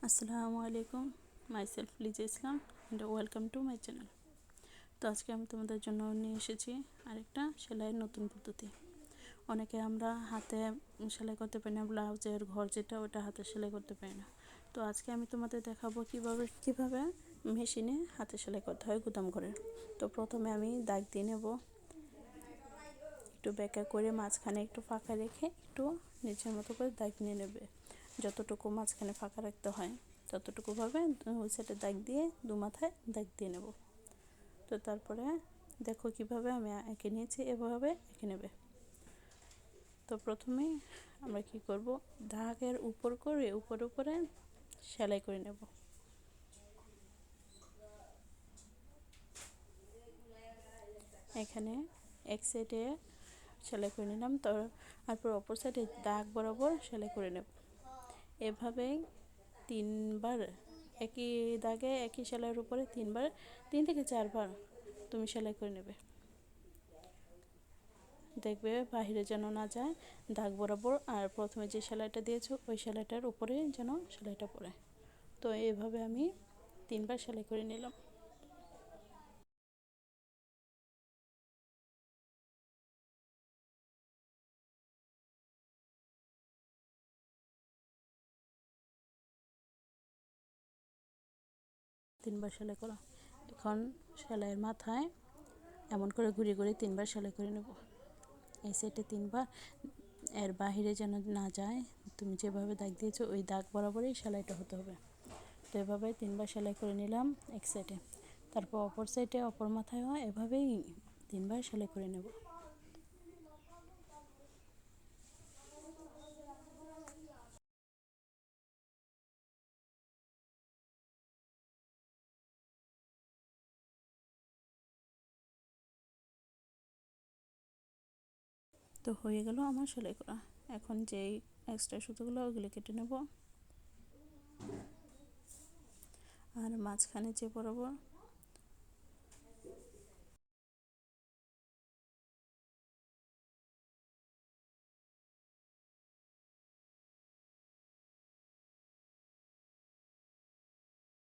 আসসালামু আলাইকুম, myself Liza Islam and welcome to my channel. তো আজকে আমি তোমাদের জন্য নিয়ে এসেছি আরেকটা সেলাইয়ের নতুন পদ্ধতি। অনেকে আমরা হাতে সেলাই করতে পারি না, ব্লাউজের ঘর যেটা ওটা হাতে সেলাই করতে পারি না। তো আজকে আমি তোমাদের দেখাবো কিভাবে মেশিনে হাতে সেলাই করতে হয় গুদাম ঘরের। তো প্রথমে আমি দাগ দিয়ে নেব, একটু বেঁকা করে মাঝখানে একটু ফাঁকা রেখে একটু নিচের মতো করে দাগ নিয়ে নেবে। যতটুকু মাঝখানে ফাঁকা রাখতে হয় ততটুকুভাবে ওই সাইডে দাগ দিয়ে দু মাথায় দাগ দিয়ে নেব। তো তারপরে দেখো কিভাবে আমি এঁকে নিয়েছি, এভাবে এঁকে নেবে। তো প্রথমেই আমরা কি করব, দাগের উপর করে উপরে সেলাই করে নেব। এখানে এক সাইডে সেলাই করে নিলাম, তারপর অপর সাইডে দাগ বরাবর সেলাই করে নেব। এভাবেই 3বার একই দাগে একই সেলাইয়ের উপরে 3 থেকে 4বার তুমি সেলাই করে নেবে। দেখবে বাহিরে যেন না যায় দাগ বরাবর, আর প্রথমে যে সেলাইটা দিয়েছো ওই সেলাইটার উপরে যেন সেলাইটা পড়ে। তো এইভাবে আমি 3বার সেলাই করে নিলাম। তিনবার সেলাই করা, এখন সেলাইয়ের মাথায় এমন করে ঘুরিয়ে ঘুরিয়ে 3বার সেলাই করে নেব। এই সাইডে 3বার, এর বাহিরে যেন না যায়, তুমি যেভাবে দাগ দিয়েছো ওই দাগ বরাবরই সেলাইটা হতে হবে। তো এভাবে 3বার সেলাই করে নিলাম এক সাইডে, তারপর অপর সাইডে অপর মাথায় এভাবেই 3বার সেলাই করে নেব। তো হয়ে গেল আমার সেলাই করা। এখন যেই এক্সট্রা সুতোগুলো ওগুলো কেটে নেব, আর মাঝখানে যে বরাবর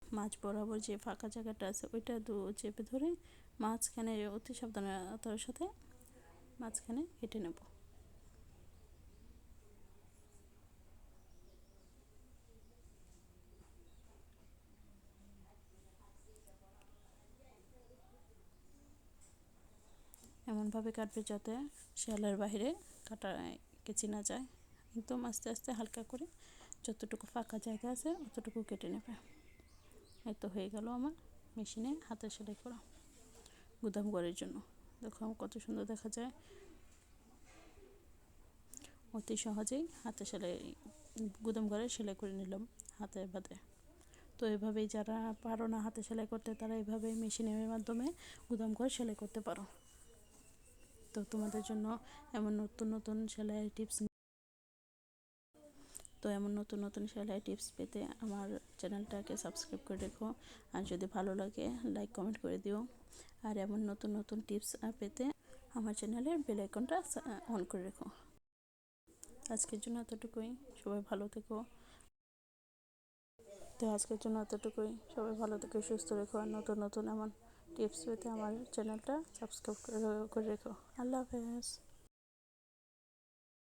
মাঝ বরাবর যে ফাঁকা জায়গাটা আছে ওইটা চেপে ধরে মাঝখানে অতি সাবধানতার সাথে মাঝখানে কেটে নেব। এমনভাবে কাটবে যাতে সেলাইয়ের বাইরে কাটা কেচি না যায়। একদম আস্তে আস্তে হালকা করে যতটুকু ফাঁকা জায়গা আছে অতটুকু কেটে নেবে। এই তো হয়ে গেল আমার মেশিনে হাতে সেলাই করা গুদাম ঘরের জন্য। দেখো কত সুন্দর দেখা যায়, অতি সহজেই হাতে সেলাই গুদাম ঘরে সেলাই করে নিলাম হাতের বাদে। তো এভাবেই যারা পারো না হাতে সেলাই করতে তারা এভাবে মেশিনের মাধ্যমে গুদাম ঘর সেলাই করতে পারো। তো তোমাদের জন্য এমন নতুন নতুন সেলাই টিপস এমন নতুন নতুন সেলাই টিপস পেতে আমার চ্যানেলটাকে সাবস্ক্রাইব করে রেখো, আর যদি ভালো লাগে লাইক কমেন্ট করে দিও। আর এমন নতুন নতুন টিপস পেতে আমার চ্যানেলের বেল আইকনটা অন করে রেখো। আজকের জন্য এতটুকুই, সবাই ভালো থেকো। আজকের জন্য এতটুকুই, সবাই ভালো থেকো, সুস্থ রেখো। আর নতুন নতুন এমন টিপস পেতে আমার চ্যানেলটা সাবস্ক্রাইব করে রেখো। আল্লাহ হাফেজ।